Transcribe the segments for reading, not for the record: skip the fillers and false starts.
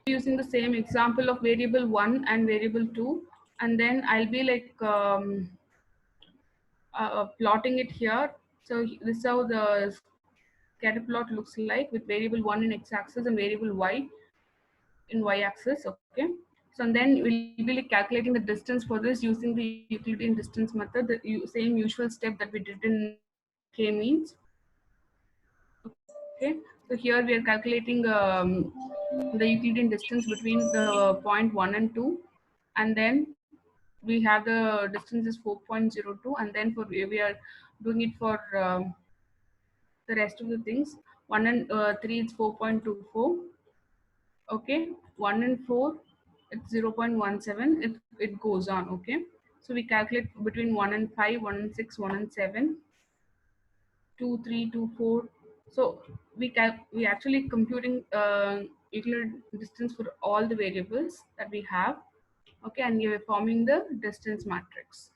using the same example of variable 1 and variable 2, and then I'll be like plotting it here. So this is how the scatter plot looks like, with variable 1 in x-axis and variable y in y-axis. Okay, so and then we'll be like calculating the distance for this using the Euclidean distance method, the same usual step that we did in k-means. Okay, so here we are calculating the Euclidean distance between the point 1 and 2, and then we have the distance is 4.02, and then for we are doing it for the rest of the things. 1 and 3 is 4.24. Okay, 1 and 4 it's 0.17. It goes on. Okay, so we calculate between 1 and 5, 1 and 6, 1 and 7, 2, 3, 2, 4. So we actually computing Euclid distance for all the variables that we have. Okay, and you're forming the distance matrix.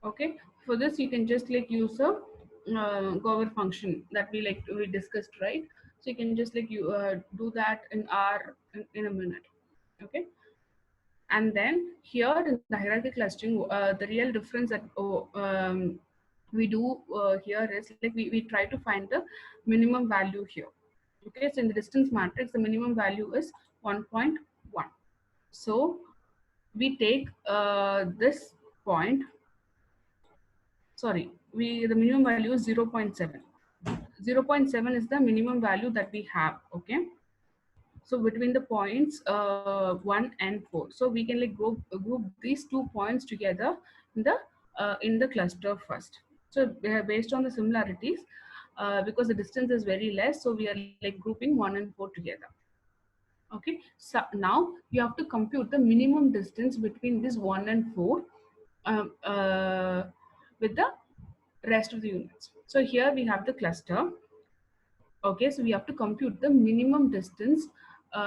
Okay, for this you can just like use a Gover function that we discussed, right? So you can just like you do that in in a minute. Okay, and then here in the hierarchy clustering, the real difference that we do here is like we try to find the minimum value here. Okay, so in the distance matrix the minimum value is 1.1. So we take this point, sorry, the minimum value is 0.7. 0.7 is the minimum value that we have. Okay, so between the points 1 and 4, so we can like group these 2 points together in the cluster first. So based on the similarities, because the distance is very less, so we are like grouping 1 and 4 together. Okay, so now you have to compute the minimum distance between this 1 and 4 um, uh, with the rest of the units. So here we have the cluster. Okay, so we have to compute the minimum distance. We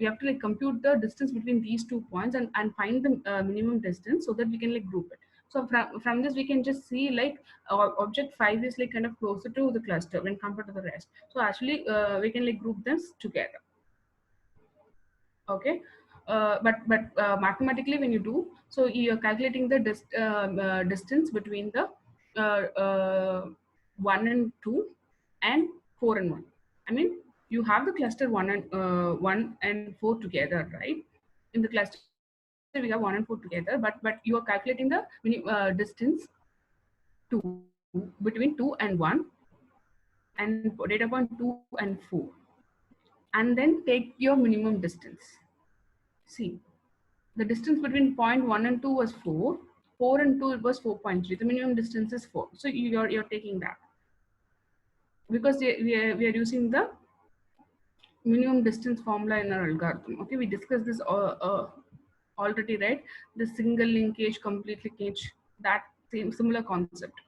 have to like compute the distance between these 2 points and find the minimum distance so that we can like group it. So from this we can just see like object 5 is like kind of closer to the cluster when compared to the rest. So actually we can like group them together. Okay, but mathematically when you do, so you're calculating the distance between the 1 and 2 and 4 and 1. I mean, you have the cluster 1 and 4 together, right? In the cluster we have 1 and 4 together, but you are calculating the distance 2 between 2 and 1 and data point 2 and 4, and then take your minimum distance. See, the distance between point 1 and 2 was 4. 4 and 2 it was 4.3. The minimum distance is 4. So you're taking that because we are using the minimum distance formula in our algorithm. Okay, we discussed this already, right? The single linkage, complete linkage, that similar concept.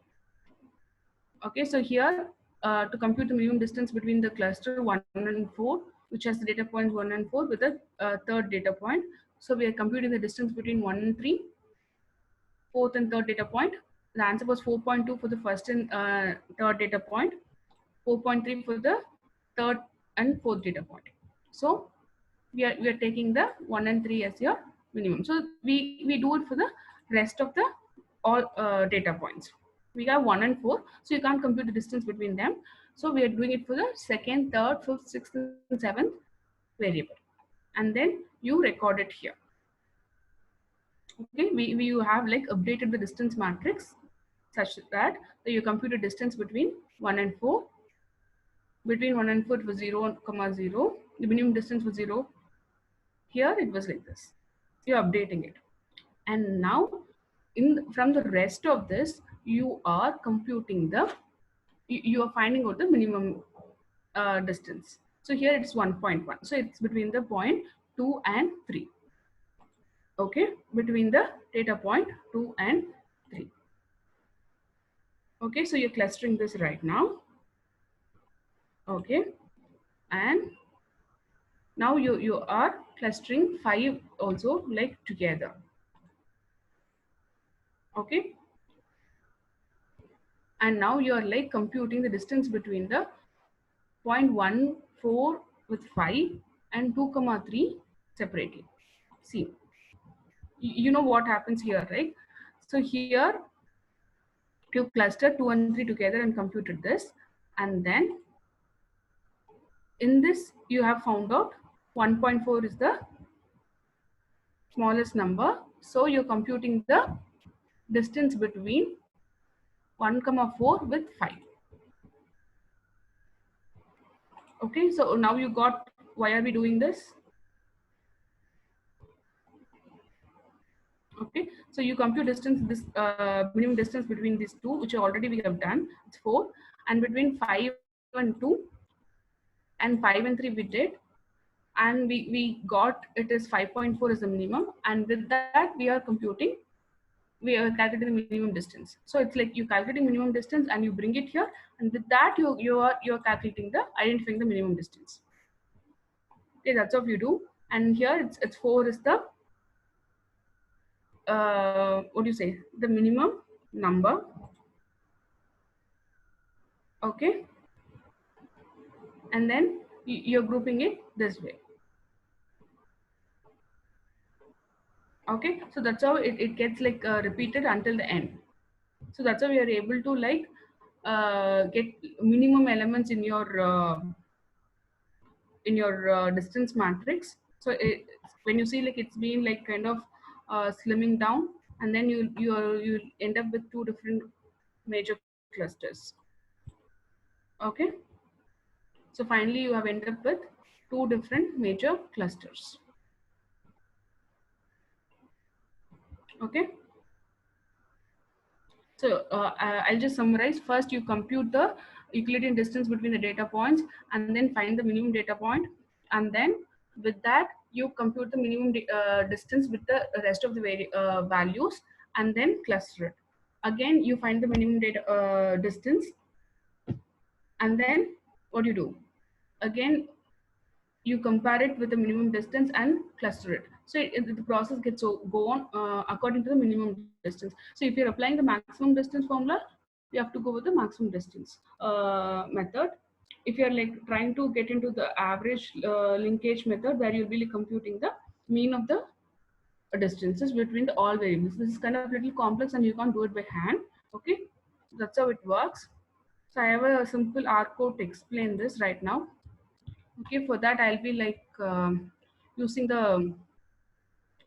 Okay, so here to compute the minimum distance between the cluster 1 and 4, which has the data points 1 and 4 with the third data point. So we are computing the distance between 1 and 3, fourth and third data point. The answer was 4.2 for the first and third data point, 4.3 for the third and fourth data point. So we are taking the 1 and 3 as your minimum. So we do it for the rest of the all data points. We have 1 and 4, so you can't compute the distance between them. So we are doing it for the second, third, fifth, sixth, and seventh variable, and then you record it here. Okay, we have like updated the distance matrix such that you compute a distance between 1 and 4. Between 1 and 4 it was 0, 0. The minimum distance was 0. Here it was like this. You're updating it, and now from the rest of this you are computing the you are finding out the minimum distance. So here it's 1.1. So it's between the point 2 and 3. Okay, between the data point 2 and 3. Okay, so you're clustering this right now. Okay, and now you are clustering 5 also like together. Okay, and now you are like computing the distance between the 0.14 with 5 and 2, 3 separately. See, you know what happens here, right? So here you cluster 2 and 3 together and computed this, and then in this you have found out 1.4 is the smallest number. So you're computing the distance between 1, 4 with 5. Okay, so now you got why are we doing this? Okay, so you compute distance, this minimum distance between these two, which already we have done, it's 4, and between 5 and 2 and 5 and 3 we did, and we got it is 5.4 is the minimum, and with that we are computing, we are calculating the minimum distance. So it's like you calculating minimum distance and you bring it here, and with that you're calculating the identifying the minimum distance. Okay, that's what you do. And here it's 4 is the what do you say, the minimum number. Okay, and then you're grouping it this way. Okay, so that's how it gets like repeated until the end. So that's how we are able to like get minimum elements in your distance matrix. So when you see like it's been like kind of slimming down, and then you end up with 2 different major clusters. Okay, so finally you have ended up with 2 different major clusters. Okay, so I'll just summarize. First, you compute the Euclidean distance between the data points, and then find the minimum data point, and then with that you compute the minimum distance with the rest of the values, and then cluster it. Again, you find the minimum data distance, and then what do you do? Again, you compare it with the minimum distance and cluster it. So the process gets go on according to the minimum distance. So if you're applying the maximum distance formula, you have to go with the maximum distance method. If you're like trying to get into the average linkage method, where you'll be like computing the mean of the distances between the all variables. This is kind of little complex and you can't do it by hand. Okay, that's how it works. So I have a simple R code to explain this right now. Okay, for that I'll be like using the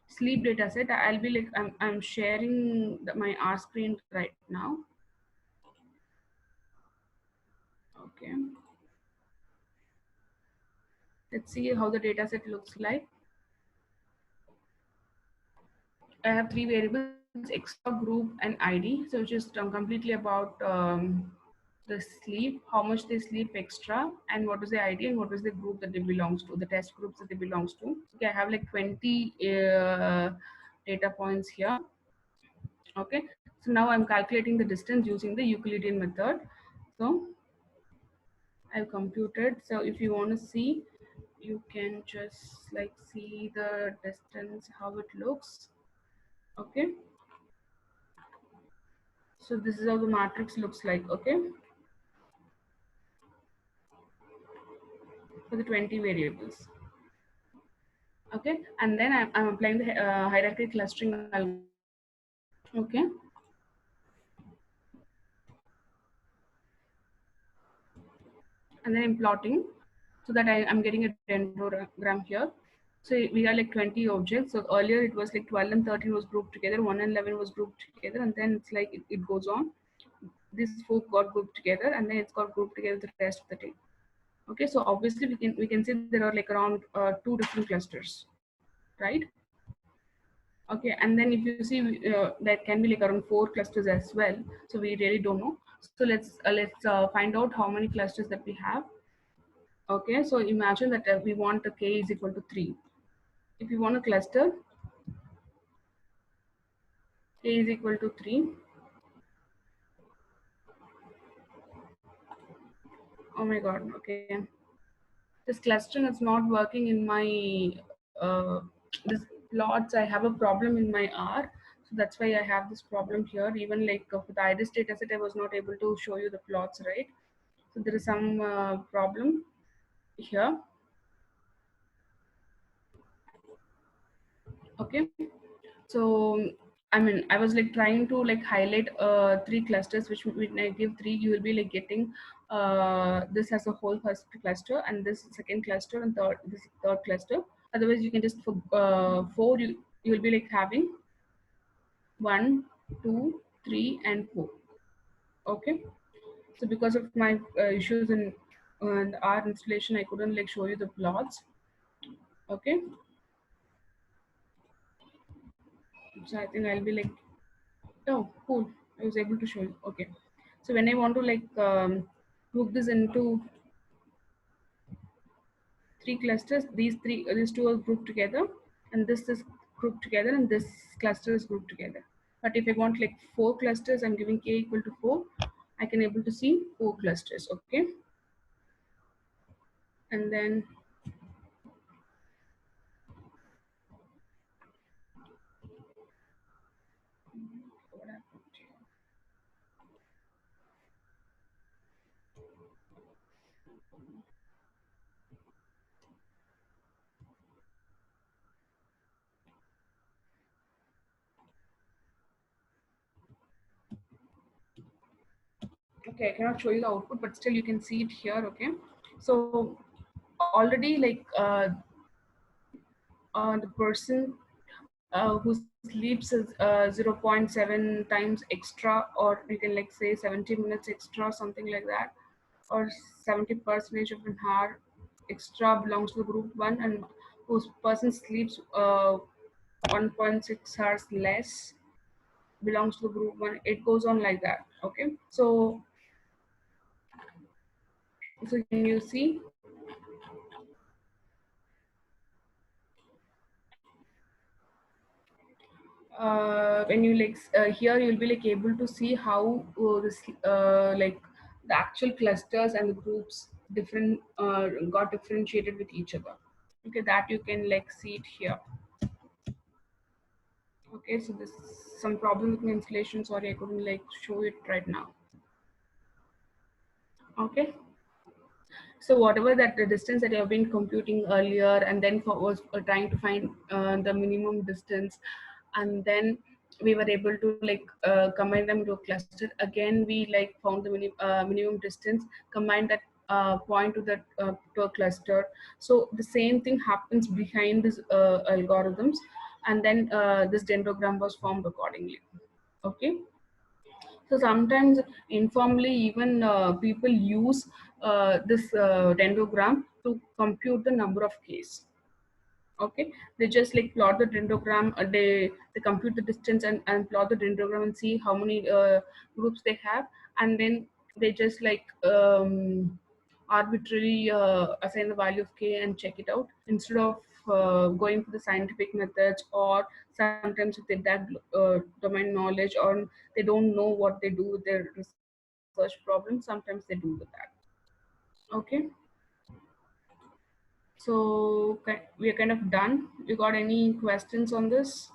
sleep data set. I'll be like I'm sharing my R screen right now. Okay, let's see how the data set looks like. I have 3 variables: extra, group, and ID. So which is completely about the sleep, how much they sleep extra, and what is the ID, and what is the group that they belongs to, the test groups that they belongs to. Okay, I have like 20 data points here. Okay, so now I'm calculating the distance using the Euclidean method. So I've computed. So if you want to see, you can just like see the distance, how it looks. Okay, so this is how the matrix looks like. Okay, for the 20 variables. Okay, and then I'm applying the hierarchical clustering algorithm. Okay, and then I'm plotting so that I'm getting a dendrogram here. So we are like 20 objects. So earlier it was like 12 and 13 was grouped together, 1 and 11 was grouped together, and then it's like it goes on. These 4 got grouped together, and then it's got grouped together the rest of the day. Okay, so obviously we can see there are like around 2 different clusters, right? Okay, and then if you see that can be like around 4 clusters as well. So we really don't know. So let's find out how many clusters that we have. Okay, so imagine that we want a k is equal to 3. If you want a cluster, k is equal to 3. Oh my god, okay. This clustering is not working in my this plots. I have a problem in my R. So that's why I have this problem here. Even like for the IRIS dataset, I was not able to show you the plots, right? So there is some problem here. Okay, so I mean, I was like trying to like highlight three clusters, which when I give three, you will be like getting this as a whole first cluster, and this second cluster, and this third cluster. Otherwise, you can just for four, you will be like having one, two, three, and four. Okay, so because of my issues in our installation, I couldn't like show you the plots. Okay, so I think I'll be like, oh, cool. I was able to show you. Okay. So when I want to like group this into three clusters, these two are grouped together, and this is grouped together, and this cluster is grouped together. But if I want like four clusters, I'm giving k equal to 4. I can able to see four clusters. Okay. And then what happened here? Okay, I cannot show you the output, but still you can see it here. Okay. So already like the person who sleeps is 0. 0.7 times extra, or you can like say 70 minutes extra, something like that, or 70 percentage of an hour extra belongs to the group one, and whose person sleeps 1.6 hours less belongs to the group one. It goes on like that. Okay, so can you see when you like here you'll be like able to see how this like the actual clusters and the groups different got differentiated with each other. Okay, that you can like see it here. Okay, so this some problem with my installation, sorry I couldn't like show it right now. Okay, so whatever that the distance that you have been computing earlier, and then for was trying to find the minimum distance, and then we were able to like combine them to a cluster. Again, we like found the minimum distance, combine that point to a cluster. So the same thing happens behind this algorithms, and then this dendrogram was formed accordingly. Okay, so sometimes informally, even people use this dendrogram to compute the number of Ks. Okay, they just like plot the dendrogram. They compute the distance and plot the dendrogram and see how many groups they have, and then they just like arbitrarily assign the value of k and check it out instead of going for the scientific methods, or sometimes if they lack domain knowledge, or they don't know what they do with their research problems, sometimes they do with that. Okay, so we are kind of done. You got any questions on this?